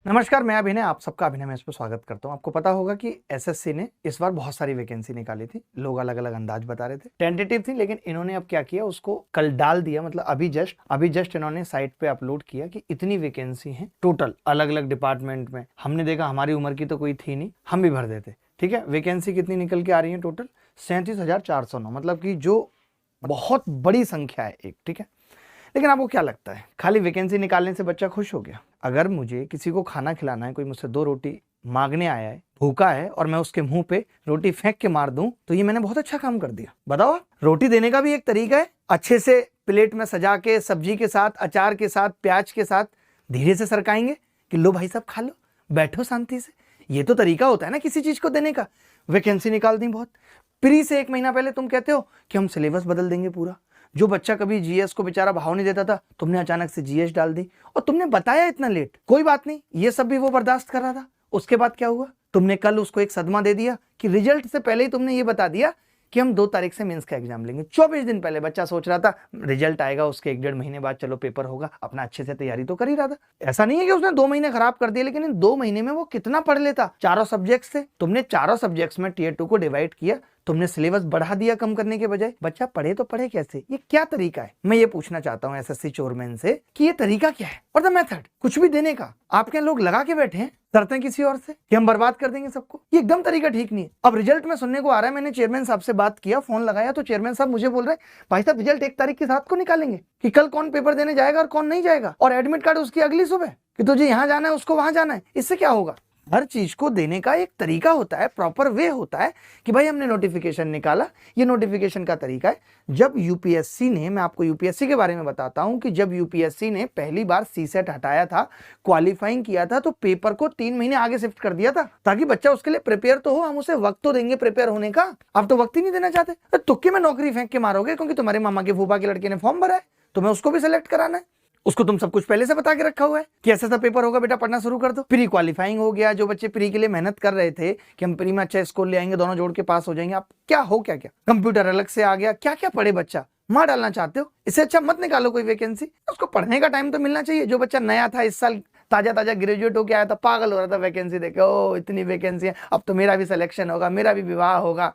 नमस्कार, मैं अभिनय, आप सबका अभिनय में इस पर स्वागत करता हूं। आपको पता होगा कि एसएससी ने इस बार बहुत सारी वैकेंसी निकाली थी। लोग अलग अलग अंदाज बता रहे थे, टेंटेटिव थी, लेकिन इन्होंने अब क्या किया, उसको कल डाल दिया। मतलब अभी जस्ट इन्होंने साइट पे अपलोड किया कि इतनी वैकेंसी है टोटल अलग अलग डिपार्टमेंट में। हमने देखा हमारी उम्र की तो कोई थी नहीं, हम भी भर देते। ठीक है, वैकेंसी कितनी निकल के आ रही है टोटल 37,409, मतलब कि जो बहुत बड़ी संख्या है एक। ठीक है, लेकिन आपको क्या लगता है खाली वैकेंसी निकालने से बच्चा खुश हो गया? अगर मुझे किसी को खाना खिलाना है, कोई मुझसे 2 रोटी मांगने आया है, भूखा है, और मैं उसके मुंह पे रोटी फेंक के मार दूं, तो ये मैंने बहुत अच्छा काम कर दिया। बताओ, रोटी देने का भी एक तरीका है, अच्छे से प्लेट में सजा के, सब्जी के साथ, अचार के साथ, प्याज के साथ धीरे से सरकाएंगे कि लो भाई साहब खा लो, बैठो शांति से। ये तो तरीका होता है ना किसी चीज को देने का। वैकेंसी निकाल दी बहुत प्री से 1 महीना पहले तुम कहते हो कि हम सिलेबस बदल देंगे पूरा। जो बच्चा कभी जीएस को बेचारा भाव नहीं देता था, तुमने अचानक से जीएस डाल दी, और तुमने बताया इतना लेट। कोई बात नहीं, ये सब भी वो बर्दाश्त कर रहा था। उसके बाद क्या हुआ, तुमने कल उसको एक सदमा दे दिया कि रिजल्ट से पहले ही तुमने ये बता दिया कि हम 2 तारीख से मेंस का एग्जाम लेंगे। 24 दिन पहले बच्चा सोच रहा था रिजल्ट आएगा, उसके 1-1.5 महीने बाद चलो पेपर होगा, अपना अच्छे से तैयारी तो कर ही रहा था। ऐसा नहीं है कि उसने 2 महीने खराब कर दिए, लेकिन इन 2 महीने में वो कितना पढ़ लेता। चारों सब्जेक्ट से तुमने चारों सब्जेक्ट्स में टियर 2 को डिवाइड किया, तुमने सिलेबस बढ़ा दिया कम करने के बजाय। बच्चा पढ़े तो पढ़े कैसे? ये क्या तरीका है? मैं ये पूछना चाहता हूं एसएससी चोरमैन से कि ये तरीका क्या है, और द मेथड कुछ भी देने का। आपके लोग लगा के बैठे हैं शर्तें किसी और से कि हम बर्बाद कर देंगे सबको। ये एकदम तरीका ठीक नहीं है। अब रिजल्ट में सुनने को आ रहा है, मैंने चेयरमैन साहब से बात किया, फोन लगाया, तो चेयरमैन साहब मुझे बोल रहे हैं भाई साहब रिजल्ट 1 तारीख के साथ को निकालेंगे कि कल कौन पेपर देने जाएगा और कौन नहीं जाएगा, और एडमिट कार्ड उसकी अगली सुबह कि तुझे यहां जाना है, उसको वहां जाना है। इससे क्या होगा? हर चीज को देने का एक तरीका होता है, प्रॉपर वे होता है कि भाई हमने नोटिफिकेशन निकाला, ये नोटिफिकेशन का तरीका है। जब यूपीएससी ने, मैं आपको यूपीएससी के बारे में बताता हूं कि जब यूपीएससी ने पहली बार सीसेट हटाया था, क्वालिफाइंग किया था, तो पेपर को 3 महीने आगे शिफ्ट कर दिया था ताकि बच्चा उसके लिए प्रिपेयर तो हो। हम उसे वक्त तो देंगे प्रिपेयर होने का, आप तो वक्त ही नहीं देना चाहते। तुक्के में नौकरी फेंक के मारोगे क्योंकि तुम्हारे मामा के फूफा के लड़के ने फॉर्म भरा है, तुम्हें उसको भी सिलेक्ट कराना है। उसको तुम सब कुछ पहले से बता के रखा हुआ है कि ऐसा सा पेपर होगा, बेटा पढ़ना शुरू कर दो। प्री क्वालिफाइंग हो गया, जो बच्चे प्री के लिए मेहनत कर रहे थे कि हम प्री में अच्छा स्कोर ले आएंगे, दोनों जोड़ के पास हो जाएंगे। आप क्या हो, क्या क्या कंप्यूटर अलग से आ गया, क्या क्या पढ़े बच्चा, मार डालना चाहते हो। इससे अच्छा मत निकालो कोई वैकेंसी, उसको पढ़ने का टाइम तो मिलना चाहिए। जो बच्चा नया था, इस साल ताजा ताजा ग्रेजुएट होकर आया था, पागल हो रहा था वैकेंसी देखे, ओ इतनी वैकेंसी है, अब तो मेरा भी सिलेक्शन होगा, मेरा भी विवाह होगा,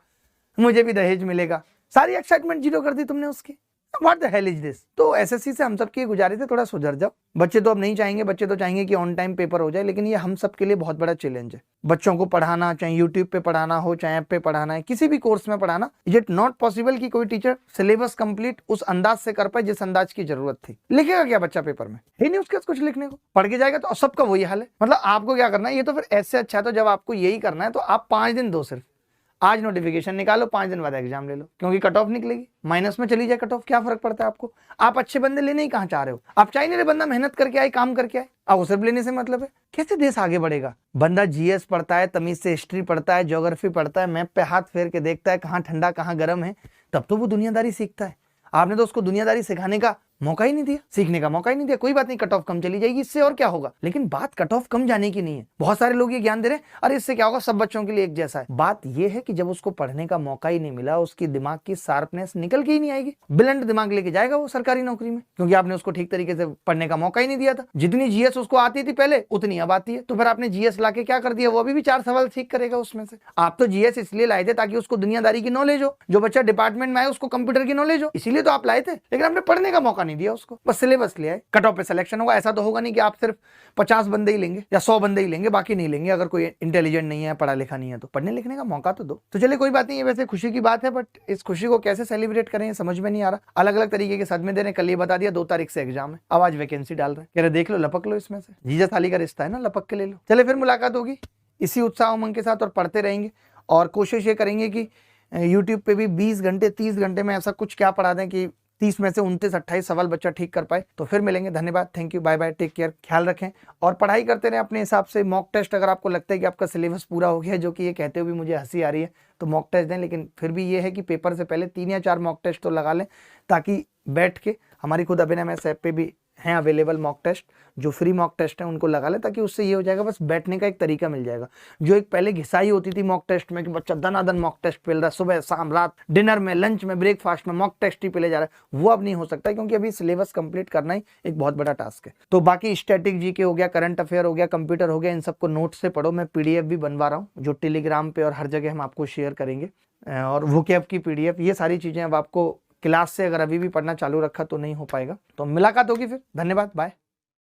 मुझे भी दहेज मिलेगा। सारी एक्साइटमेंट जीरो कर दी तुमने उसकी। What the hell is this? तो एसएससी से हम सबकी गुजारिश है, थोड़ा सुधर जाओ। बच्चे तो अब नहीं चाहेंगे, बच्चे तो चाहेंगे कि ऑन टाइम पेपर हो जाए, लेकिन ये हम सबके लिए बहुत बड़ा चैलेंज है। बच्चों को पढ़ाना, चाहे यूट्यूब पे पढ़ाना हो, चाहे ऐप पे पढ़ाना है, किसी भी कोर्स में पढ़ाना, इज इट नॉट पॉसिबल कि कोई टीचर सिलेबस कंप्लीट उस अंदाज से कर पाए जिस अंदाज की जरूरत थी? लिखेगा क्या बच्चा पेपर में? ही नहीं उसके कुछ लिखने को, पढ़ के जाएगा। तो सबका वही हाल है। मतलब आपको क्या करना है, ये तो फिर ऐसे अच्छा है, तो जब आपको यही करना है तो आप 5 दिन दो, सिर्फ आज नोटिफिकेशन निकालो, 5 दिन बाद एग्जाम ले लो, क्योंकि कट ऑफ निकलेगी, माइनस में चली जाए कट ऑफ, क्या फर्क पड़ता है आपको? आप अच्छे बंदे लेने ही कहां चाह रहे हो? आप चाह नहीं रहे बंदा मेहनत करके आए, काम करके आए, आप उसे लेने से मतलब है? कैसे देश आगे बढ़ेगा? बंदा जीएस पढ़ता है, तमीज से हिस्ट्री पढ़ता है, ज्योग्राफी पढ़ता है, मैप पे हाथ फेर के देखता है कहाँ ठंडा कहाँ गर्म है, तब तो वो दुनियादारी सीखता है। आपने तो उसको दुनियादारी सिखाने का मौका ही नहीं दिया, सीखने का मौका ही नहीं दिया। कोई बात नहीं, कट ऑफ कम चली जाएगी, इससे और क्या होगा। लेकिन बात कट ऑफ कम जाने की नहीं है। बहुत सारे लोग ये ज्ञान दे रहे हैं अरे इससे क्या होगा, सब बच्चों के लिए एक जैसा है। बात ये है कि जब उसको पढ़ने का मौका ही नहीं मिला, उसकी दिमाग की शार्पनेस निकल के ही नहीं आएगी। ब्लंट दिमाग लेके जाएगा वो सरकारी नौकरी में, क्योंकि आपने उसको ठीक तरीके से पढ़ने का मौका ही नहीं दिया था। जितनी जीएस उसको आती थी पहले, उतनी अब आती है। तो फिर आपने जीएस लाके क्या कर दिया? वो अभी भी 4 सवाल ठीक करेगा उसमें से। आप तो जीएस इसलिए लाए थे ताकि उसको दुनियादारी की नॉलेज हो, जो बच्चा डिपार्टमेंट में आए उसको कंप्यूटर की नॉलेज हो, इसीलिए तो आप लाए थे। लेकिन आपने पढ़ने का मौका नहीं दिया उसको, बस सिलेबस लिया है। कट ऑफ पे सिलेक्शन होगा, ऐसा तो होगा नहीं कि आप सिर्फ 50 बंदे ही लेंगे या 100 बंदे ही लेंगे, बाकी नहीं लेंगे। अगर कोई इंटेलिजेंट नहीं है, पढ़ा लिखा नहीं है, तो पढ़ने लिखने का मौका तो दो। तो चलिए कोई बात नहीं, ये वैसे खुशी की बात है, बट इस खुशी को कैसे सेलिब्रेट करें समझ में नहीं आ रहा। अलग अलग तरीके के सदमे दे रहे हैं। कल ये बता दिया 2 तारीख से एग्जाम है, अब आज वैकेंसी डाल रहे हैं, कह रहे देख लो, लपक लो इसमें से, जीजा थाली का रिश्ता है ना, लपक के ले लो। चले फिर मुलाकात होगी इसी उत्साह उमंग के साथ, और पढ़ते रहेंगे, और कोशिश ये करेंगे कि यूट्यूब पे भी 20 घंटे 30 घंटे में ऐसा कुछ क्या पढ़ा दें कि 30 में से 29-28 सवाल बच्चा ठीक कर पाए। तो फिर मिलेंगे, धन्यवाद, thank you, bye bye, take care, ख्याल रखें और पढ़ाई करते रहें अपने हिसाब से। मॉक टेस्ट अगर आपको लगता है कि आपका सिलेबस पूरा हो गया, जो कि ये कहते हुए भी मुझे हंसी आ रही है, तो मॉक टेस्ट दें। लेकिन फिर भी ये है कि पेपर से पहले 3 या 4 मॉक टेस्ट तो लगा लें, ताकि बैठ के हमारी खुद अभिनय मैथ्स ऐप पे भी हैं अवेलेबल मॉक टेस्ट, जो फ्री मॉक टेस्ट है उनको लगा ले, ताकि उससे ये हो जाएगा बस बैठने का एक तरीका मिल जाएगा। जो एक पहले घिसाई होती थी मॉक टेस्ट में कि बच्चा दनादन मॉक टेस्ट पेल रहा है, सुबह शाम रात, डिनर में, लंच में, ब्रेकफास्ट में मॉक टेस्ट ही पेले जा रहा है, वो अब नहीं हो सकता, क्योंकि अभी सिलेबस कंप्लीट करना ही एक बहुत बड़ा टास्क है। तो बाकी स्टैटिक जीके हो गया, करंट अफेयर हो गया, कंप्यूटर हो गया, इन सबको नोट से पढ़ो। मैं पीडीएफ भी बनवा रहा हूँ, जो टेलीग्राम पे और हर जगह हम आपको शेयर करेंगे, और वोकैब की पीडीएफ, ये सारी चीजें अब आपको क्लास से अगर अभी भी पढ़ना चालू रखा तो नहीं हो पाएगा। तो मुलाकात होगी फिर, धन्यवाद, बाय।